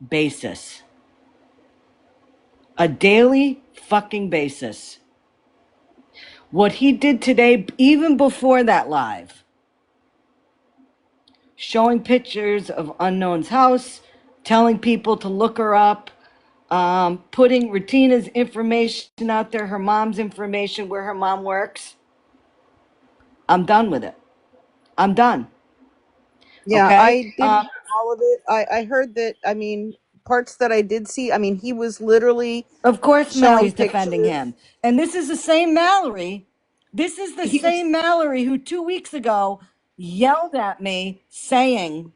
basis. A daily fucking basis. What he did today, even before that live, showing pictures of Unknown's house, telling people to look her up, putting Retina's information out there, her mom's information, where her mom works. I'm done with it. I'm done. Yeah, Okay? I didn't hear all of it. I heard that, I mean, parts that I did see, I mean, he was literally Of course, showing Mallory's defending pictures. him. And this is the same Mallory. This is the He was, same Mallory who 2 weeks ago yelled at me saying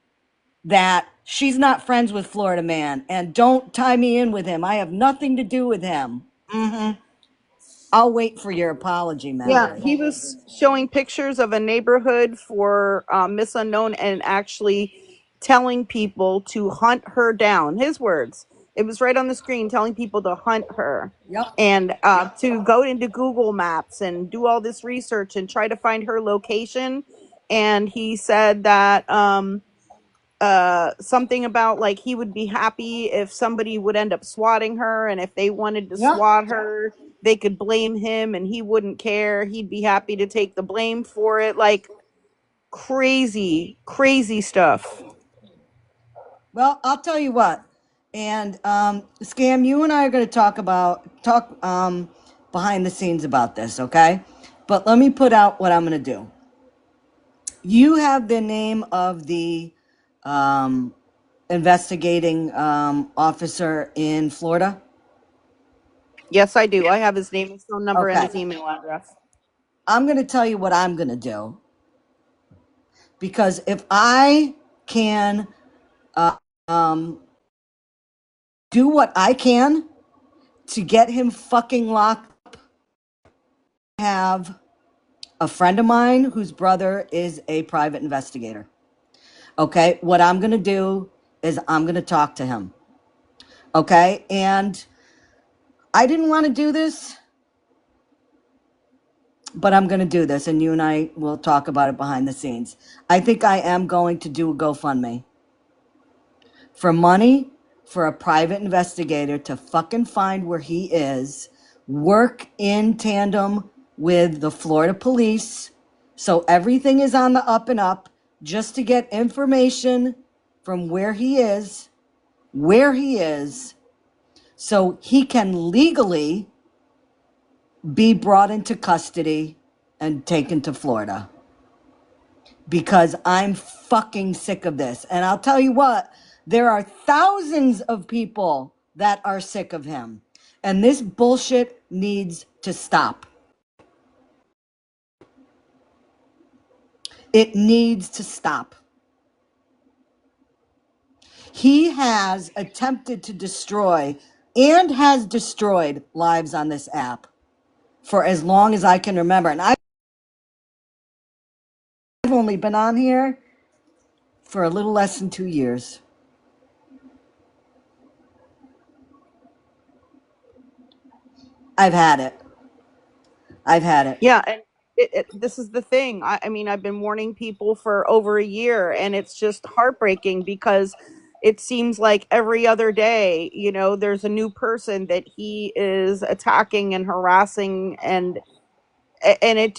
that she's not friends with Florida Man and don't tie me in with him. I have nothing to do with him. I'll wait for your apology, yeah, Mallory. he was showing pictures of a neighborhood for Miss Unknown and actually telling people to hunt her down. His words. It was right on the screen telling people to hunt her Yep. and to go into Google Maps and do all this research and try to find her location. And he said that something about like he would be happy if somebody would end up swatting her, and if they wanted to Yep. swat her they could blame him and he wouldn't care, he'd be happy to take the blame for it. Like crazy stuff. Well, I'll tell you what. And Scam, you and I are going to talk behind the scenes about this, okay? But let me put out what I'm going to do. You have the name of the um, investigating officer in Florida? Yes, I do. I have his name, his phone number, and Okay. his email address. I'm going to tell you what I'm going to do. Because if I can um, do what I can to get him fucking locked up, I have a friend of mine whose brother is a private investigator. Okay. What I'm going to do is I'm going to talk to him. Okay. And I didn't want to do this, but I'm going to do this, and you and I will talk about it behind the scenes. I think I am going to do a GoFundMe for money for a private investigator to fucking find where he is, work in tandem with the Florida police, so everything is on the up and up, just to get information from where he is, so he can legally be brought into custody and taken to Florida. Because I'm fucking sick of this. And I'll tell you what, there are thousands of people that are sick of him. And this bullshit needs to stop. It needs to stop. He has attempted to destroy and has destroyed lives on this app for as long as I can remember. And I've only been on here for a little less than 2 years. I've had it. I've had it. Yeah, and this is the thing. I mean, I've been warning people for over a year, and it's just heartbreaking because it seems like every other day, you know, there's a new person that he is attacking and harassing, and it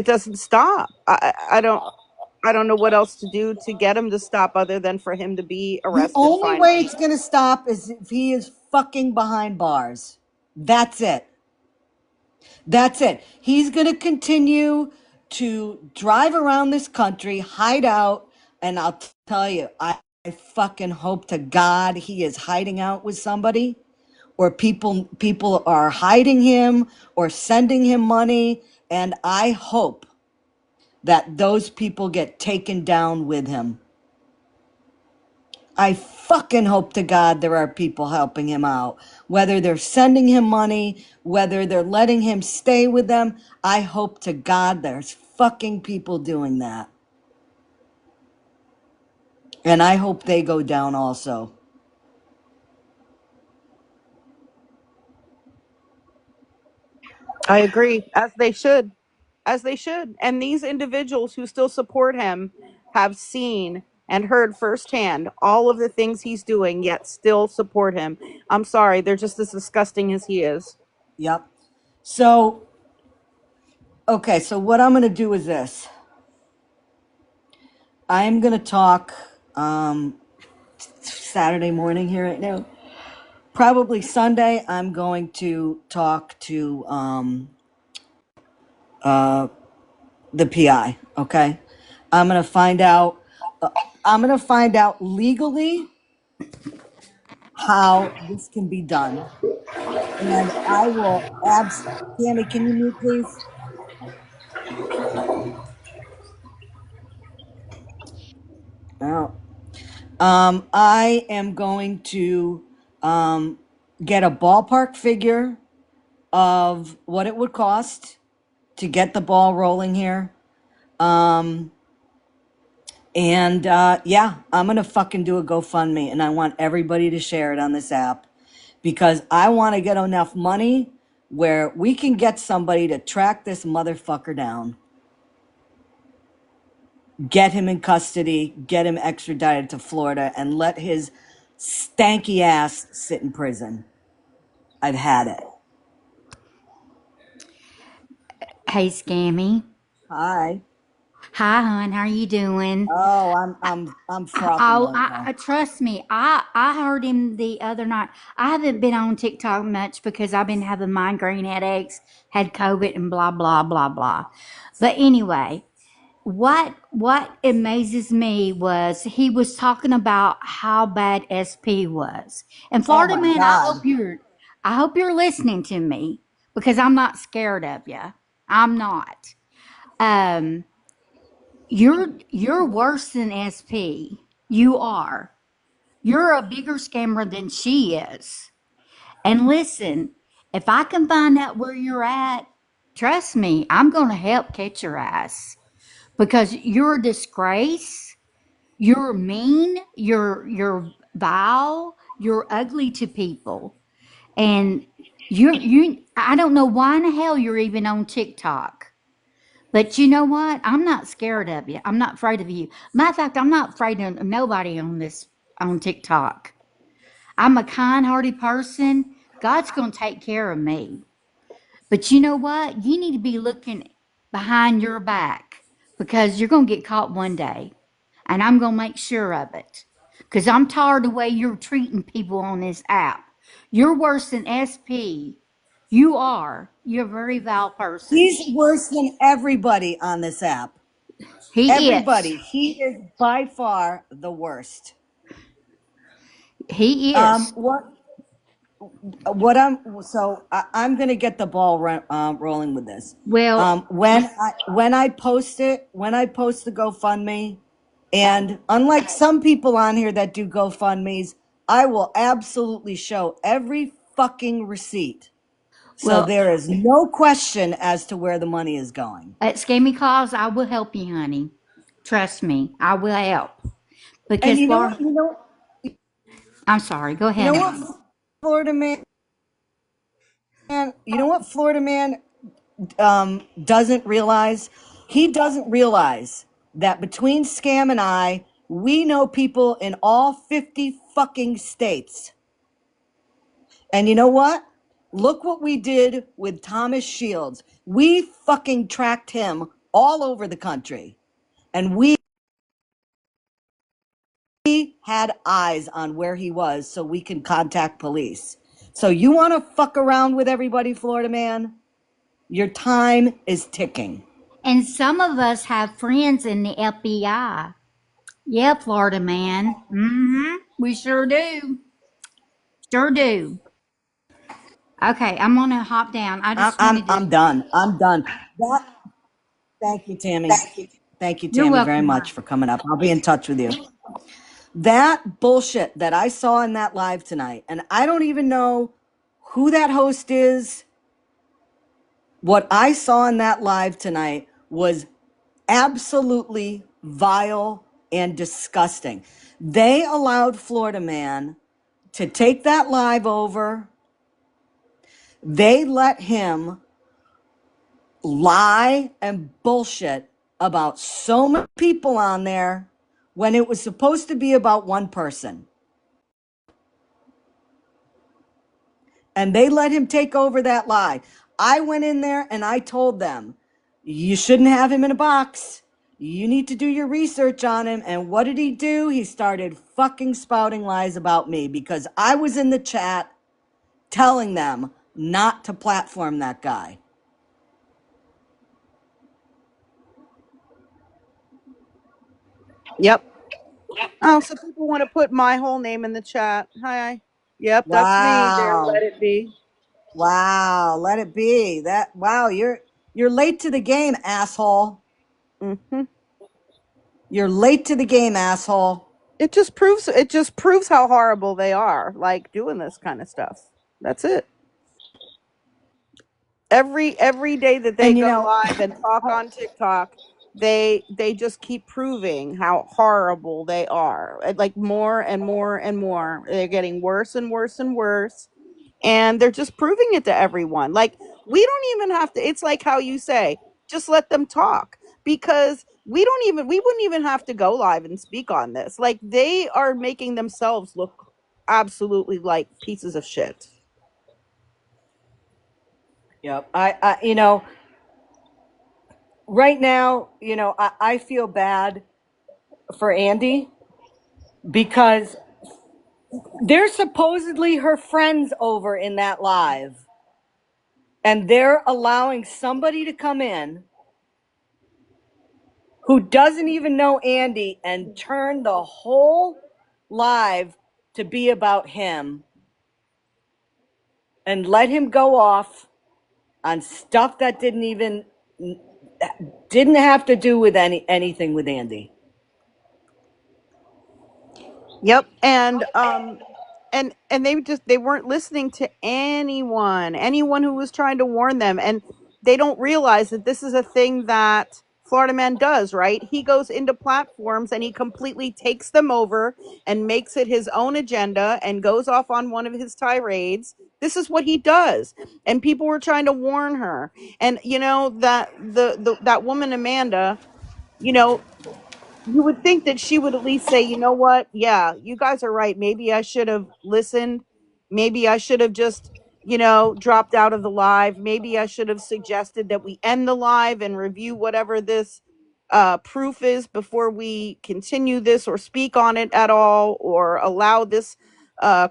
doesn't stop. I don't know what else to do to get him to stop other than for him to be The arrested only way finally. it's going to stop is if he is fucking behind bars. That's it. That's it. He's going to continue to drive around this country, hide out, and I'll tell you, I fucking hope to God he is hiding out with somebody, or people are hiding him or sending him money, and I hope that those people get taken down with him. I fucking hope to God there are people helping him out. Whether they're sending him money, whether they're letting him stay with them, I hope to God there's fucking people doing that. And I hope they go down also. I agree, as they should. As they should. And these individuals who still support him have seen and heard firsthand all of the things he's doing, yet still support him. I'm sorry, they're just as disgusting as he is. Yep. So, okay, so what I'm going to do is this. I'm going to talk Saturday morning here right now. Probably Sunday, I'm going to talk to the PI, okay? I'm going to find out I'm going to find out legally how this can be done. And I will Tammy, can you mute please? Oh. I am going to get a ballpark figure of what it would cost to get the ball rolling here. And yeah, I'm going to fucking do a GoFundMe and I want everybody to share it on this app because I want to get enough money where we can get somebody to track this motherfucker down, get him in custody, get him extradited to Florida, and let his stanky ass sit in prison. I've had it. Hey, Scammy. Hi. Hi, hon. How are you doing? Oh, I'm frothing Oh, over. trust me. I heard him the other night. I haven't been on TikTok much because I've been having migraine headaches, had COVID, and blah blah blah blah. But anyway, what amazes me was he was talking about how bad SP was. And Oh Florida my man, God. I hope you're listening to me because I'm not scared of you. I'm not. Um, you're worse than SP. You are. You're a bigger scammer than she is. And listen, if I can find out where you're at, trust me, I'm going to help catch your ass because you're a disgrace. You're mean. You're vile. You're ugly to people. And you. I don't know why in the hell you're even on TikTok. But you know what? I'm not scared of you. I'm not afraid of you. Matter of fact, I'm not afraid of nobody on TikTok. I'm a kind-hearted person. God's going to take care of me. But you know what? You need to be looking behind your back because you're going to get caught one day. And I'm going to make sure of it. Because I'm tired of the way you're treating people on this app. You're worse than SP. You are. You're a very vile person. He's worse than everybody on this app. He is. Everybody. He is by far the worst. He is. What I'm gonna get the ball rolling with this. Well, When I post the GoFundMe, and unlike some people on here that do GoFundMe's, I will absolutely show every fucking receipt. So well, there is no question as to where the money is going. at Scammyclaus, I will help you, honey. Trust me, I will help. And Because Laura, I'm sorry. Go you ahead, know what, honey. Florida man, you know what Florida man doesn't realize? He doesn't realize that between Scam and I, we know people in all 50 fucking states. And you know what? Look what we did with Thomas Shields. We fucking tracked him all over the country. And we had eyes on where he was so we can contact police. So you want to fuck around with everybody, Florida man? Your time is ticking. And some of us have friends in the FBI. Yeah, Florida man. We sure do. Sure do. Okay, I'm gonna hop down. I just wanted to. I'm done. I'm done. That, thank you, Tammy. Thank you, You're Tammy, very welcome, much hon. for coming up. I'll be in touch with you. That bullshit that I saw in that live tonight, and I don't even know who that host is. What I saw in that live tonight was absolutely vile and disgusting. They allowed Florida Man to take that live over. They let him lie and bullshit about so many people on there when it was supposed to be about one person. And they let him take over that lie. I went in there and I told them, you shouldn't have him in a box. You need to do your research on him. And what did he do? He started fucking spouting lies about me because I was in the chat telling them not to platform that guy. Yep. Oh, so people want to put my whole name in the chat. Hi. Yep, that's me. There, Wow. let it be. Wow. Let it be. That wow, you're late to the game, asshole. Hmm. You're late to the game, asshole. It just proves how horrible they are, like doing this kind of stuff. That's it. Every day that they And you go know, live and talk on TikTok, they just keep proving how horrible they are. Like more and more and more. They're getting worse and worse and worse. And they're just proving it to everyone. Like we don't even have to, it's like how you say, just let them talk, because we wouldn't even have to go live and speak on this. Like they are making themselves look absolutely like pieces of shit. yep. Right now, I feel bad for Andy because they're supposedly her friends over in that live, and they're allowing somebody to come in who doesn't even know Andy and turn the whole live to be about him and let him go off on stuff that didn't have to do with anything with Andy. Yep. And they weren't listening to anyone who was trying to warn them. And they don't realize that this is a thing that Florida Man does, right? He goes into platforms and he completely takes them over and makes it his own agenda and goes off on one of his tirades. This is what he does. And people were trying to warn her. And you know that that woman Amanda, you know, you would think that she would at least say, you know what? Yeah, you guys are right. Maybe I should have listened. Maybe I should have just, dropped out of the live. Maybe I should have suggested that we end the live and review whatever this proof is before we continue this or speak on it at all or allow this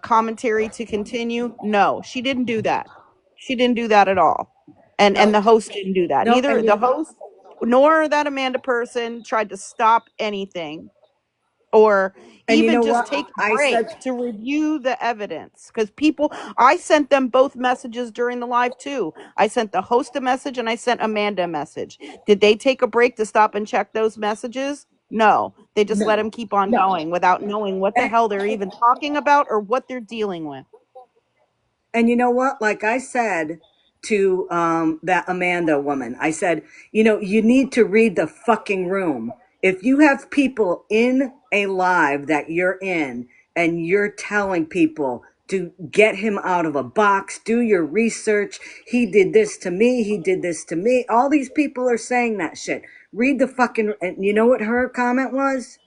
commentary to continue. No, she didn't do that. She didn't do that at all. And No, the host didn't do that. no, Neither the host nor that Amanda person tried to stop anything or and you even know just what? take a I break said to review the evidence. Because I sent them both messages during the live too. I sent the host a message and I sent Amanda a message. Did they take a break to stop and check those messages? No, they just let no, them keep on no. going without knowing what the And, hell they're even talking about or what they're dealing with. And you know what? Like I said to that Amanda woman, I said, you need to read the fucking room. If you have people in a live that you're in and you're telling people to get him out of a box, do your research. He did this to me. He did this to me. All these people are saying that shit. Read the fucking, and you know what her comment was?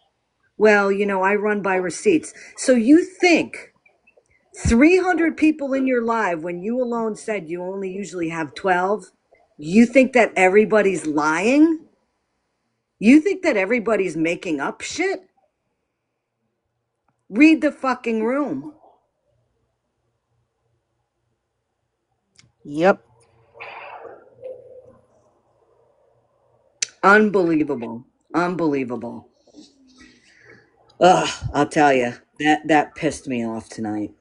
Well, I run by receipts. So you think 300 people in your live when you alone said you only usually have 12, you think that everybody's lying? You think that everybody's making up shit? Read the fucking room. Yep. Unbelievable. Unbelievable. Ugh, I'll tell you, that pissed me off tonight.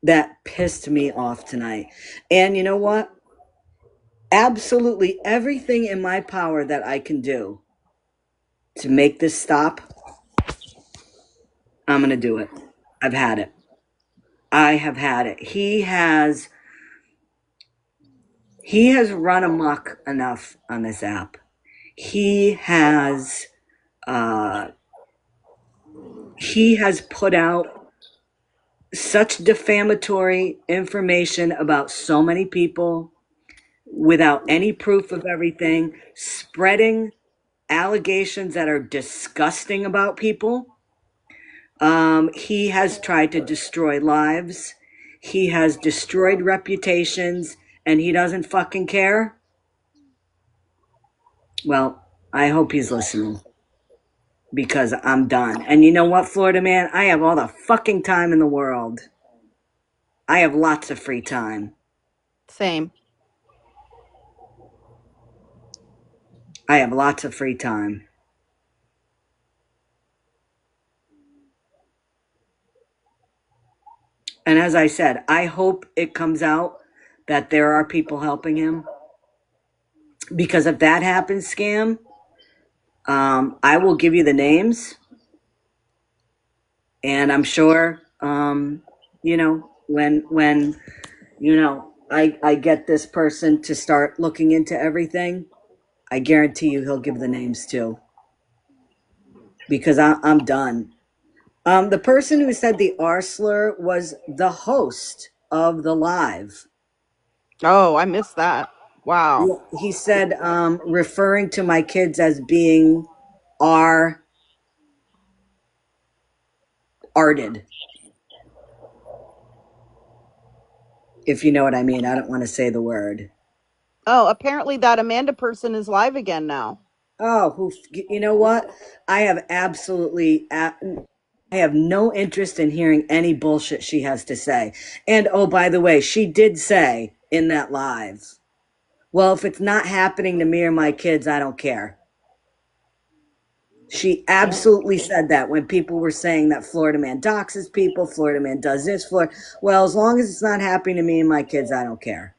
That pissed me off tonight. And you know what? Absolutely everything in my power that I can do to make this stop, I'm going to do it. I've had it. I have had it. He has run amok enough on this app. He has uh he has put out such defamatory information about so many people without any proof of everything, spreading allegations that are disgusting about people. He has tried to destroy lives. He has destroyed reputations, and he doesn't fucking care. Well, I hope he's listening because I'm done. And you know what, Florida man? I have all the fucking time in the world. I have lots of free time. Same. I have lots of free time. And as I said, I hope it comes out that there are people helping him. Because if that happens, Scam, I will give you the names. And I'm sure, when I get this person to start looking into everything, I guarantee you he'll give the names too. Because I'm done. The person who said the R slur was the host of the live. Oh, I missed that. Wow. He said, referring to my kids as being R arted, if you know what I mean. I don't want to say the word. Oh, apparently that Amanda person is live again now. Oh, you know what? I have I have no interest in hearing any bullshit she has to say. And oh, by the way, she did say in that live, well, if it's not happening to me or my kids, I don't care. She Yep. absolutely said that when people were saying that Florida man doxes people, Florida man does this, well, as long as it's not happening to me and my kids, I don't care.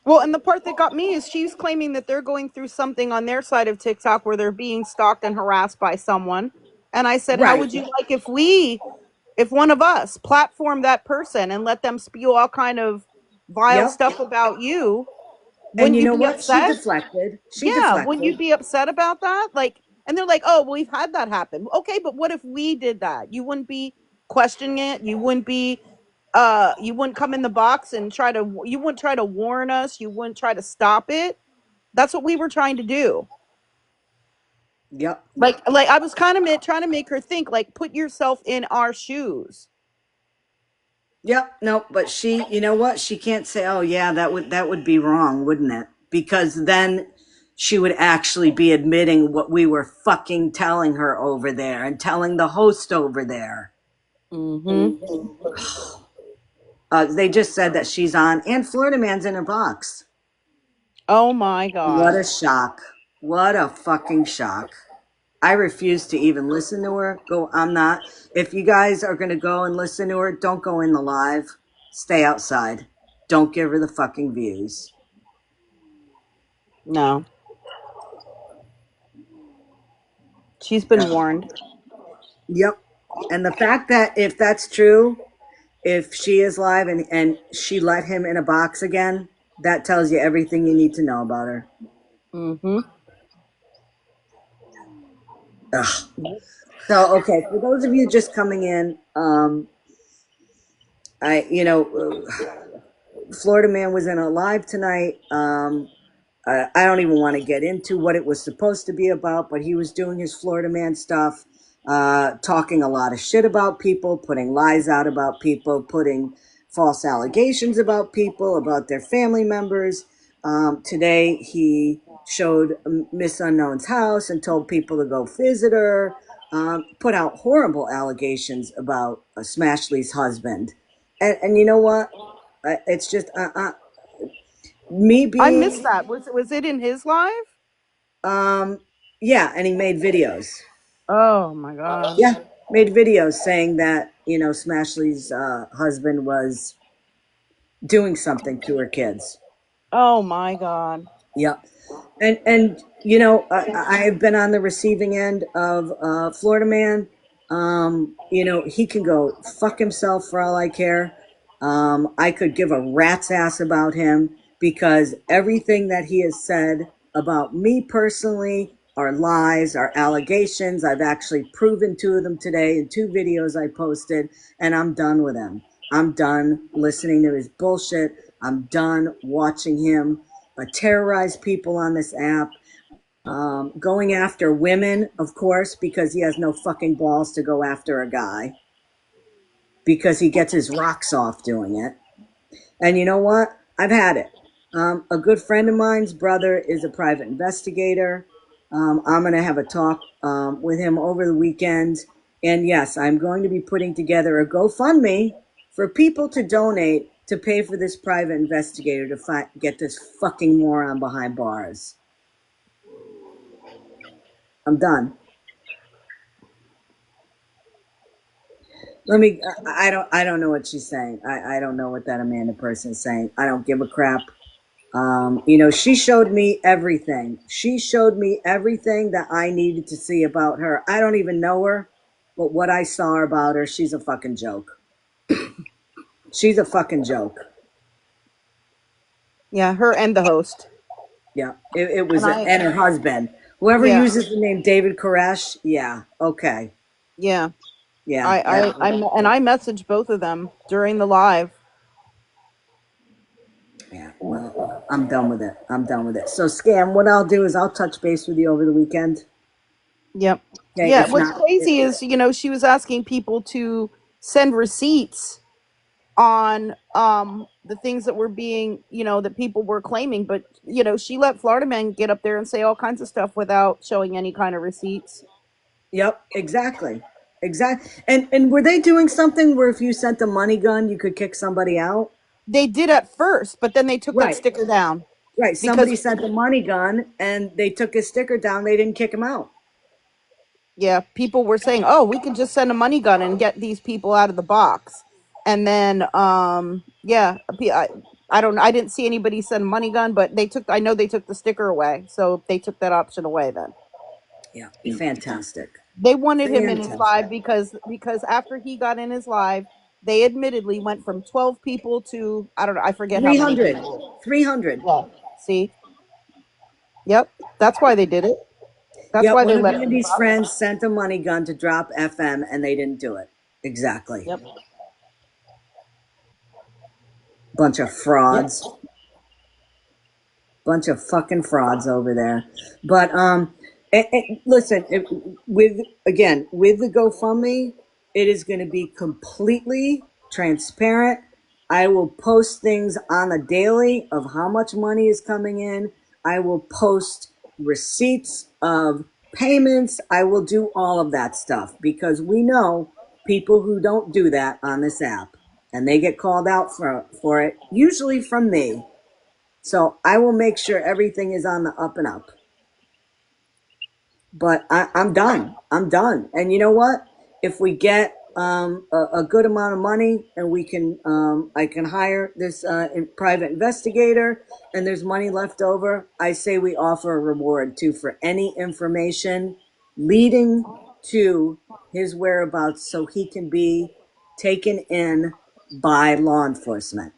Well, and the part that got me is she's claiming that they're going through something on their side of TikTok where they're being stalked and harassed by someone. And I said, how Right. would you like if one of us platform that person and let them spew all kind of vile Yep. stuff about you? And Wouldn't you you know be what? She upset? deflected. She Yeah, wouldn't you deflected. be upset about that? Like, and they're like, oh, well, we've had that happen. Okay, but what if we did that? You wouldn't be questioning it. You wouldn't come in the box and you wouldn't try to warn us. You wouldn't try to stop it. That's what we were trying to do. Yep. Like I was kind of trying to make her think, like, put yourself in our shoes. Yep. No, but you know what? She can't say, "Oh yeah, that would be wrong, wouldn't it?" Because then she would actually be admitting what we were fucking telling her over there and telling the host over there. Mm-hmm. They just said that she's on, and Florida Man's in her box. Oh my What god. a shock! What a fucking shock! I refuse to even listen to her. I'm not. If you guys are gonna go and listen to her, don't go in the live. Stay outside. Don't give her the fucking views. No, she's been warned. Yep. And the fact that if that's true, if she is live and she let him in a box again, that tells you everything you need to know about her. Mm-hmm. Ugh. So, okay, for those of you just coming in, I, you know, Florida Man was in a live tonight. I don't even want to get into what it was supposed to be about, but he was doing his Florida Man stuff, talking a lot of shit about people, putting lies out about people, putting false allegations about people, about their family members. Today, he showed Miss Unknown's house and told people to go visit her, put out horrible allegations about Smashley's husband. And you know what? It's just me I missed being that. Was it in his live? Um, yeah, and he made videos. Oh my god. Yeah, made videos saying that Smashley's husband was doing something to her kids. Oh my god. Yep. And I have been on the receiving end of Florida Man. He can go fuck himself for all I care. I could give a rat's ass about him because everything that he has said about me personally are lies, are allegations. I've actually proven two of them today in two videos I posted, and I'm done with him. I'm done listening to his bullshit. I'm done watching him terrorize people on this app. Going after women, of course, because he has no fucking balls to go after a guy because he gets his rocks off doing it. And you know what? I've had it. A good friend of mine's brother is a private investigator. I'm going to have a talk with him over the weekend. And yes, I'm going to be putting together a GoFundMe for people to donate to pay for this private investigator to get this fucking moron behind bars. I'm done. I don't know what she's saying. I don't know what that Amanda person is saying. I don't give a crap. She showed me everything. She showed me everything that I needed to see about her. I don't even know her, but what I saw about her, she's a fucking joke. She's a fucking joke. Yeah, her and the host. Yeah, it was, And and her husband. Whoever yeah, uses the name David Koresh, yeah, okay. yeah. Yeah, I messaged both of them during the live. yeah, well, I'm done with it. I'm done with it. So, Scam, what I'll do is I'll touch base with you over the weekend. Yep. Okay, Yeah, if what's not, crazy is, she was asking people to send receipts on the things that were being, that people were claiming, but she let Florida Man get up there and say all kinds of stuff without showing any kind of receipts. yep, exactly. Exactly. And were they doing something where if you sent a money gun, you could kick somebody out? They did at first, but then they took that Right. sticker down Right. because Somebody sent a money gun and they took his sticker down. They didn't kick him out. yeah, people were saying, "Oh, we can just send a money gun and get these people out of the box." And then yeah, I didn't see anybody send a money gun, but I know they took the sticker away. So they took that option away then. Yeah. Fantastic. They wanted him in his Fantastic. live because after he got in his live, they admittedly went from 12 people to, I don't know, I forget how many 300. people. 300. Yeah. See? Yep. That's why they did it. That's Yep. why One they of let him Andy's drop. friends sent a money gun to drop FM and they didn't do it. Exactly. Yep. Bunch of Yep. frauds. Bunch of fucking frauds over there. But listen, with the GoFundMe, it is going to be completely transparent. I will post things on a daily of how much money is coming in. I will post receipts of payments. I will do all of that stuff because we know people who don't do that on this app and they get called out for it, usually from me. So I will make sure everything is on the up and up. But I'm done. I'm done. And you know what? If we get a good amount of money and I can hire this private investigator and there's money left over, I say we offer a reward too for any information leading to his whereabouts so he can be taken in by law enforcement.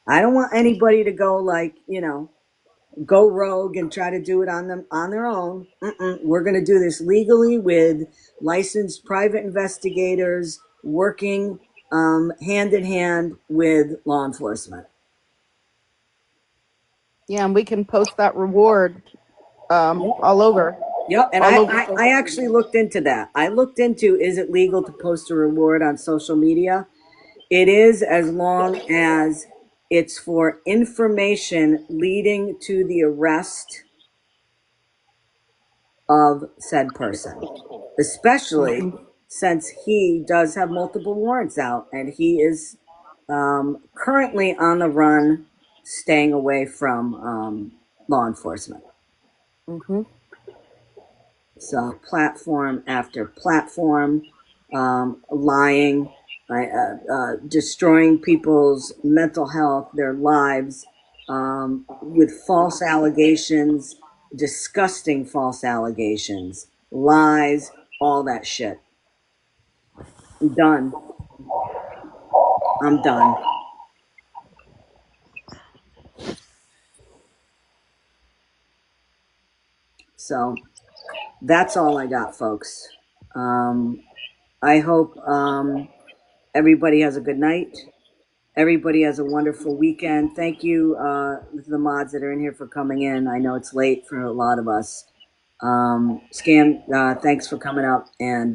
I don't want anybody to go go rogue and try to do it on their own. We're going to do this legally with licensed private investigators working hand in hand with law enforcement. Yeah, and we can post that reward Yep. all over. Yep. And All over I social actually media. looked into that. I looked into, is it legal to post a reward on social media? It is, as long as it's for information leading to the arrest of said person, especially since he does have multiple warrants out and he is currently on the run, staying away from law enforcement. Mm-hmm. So, platform after platform, lying, destroying people's mental health, their lives, with false allegations, disgusting false allegations, lies, all that shit. I'm done. I'm done. So, that's all I got, folks. I hope everybody has a good night. Everybody has a wonderful weekend. Thank you to the mods that are in here for coming in. I know it's late for a lot of us. Scam, thanks for coming up, and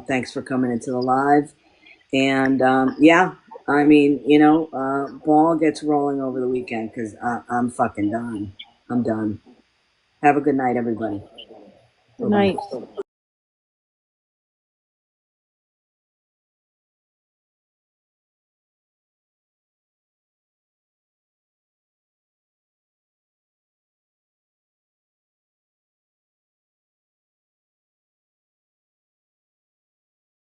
thanks for coming into the live. And yeah, I mean, ball gets rolling over the weekend because I'm fucking done. I'm done. Have a good night, everybody. Good Bye bye. night.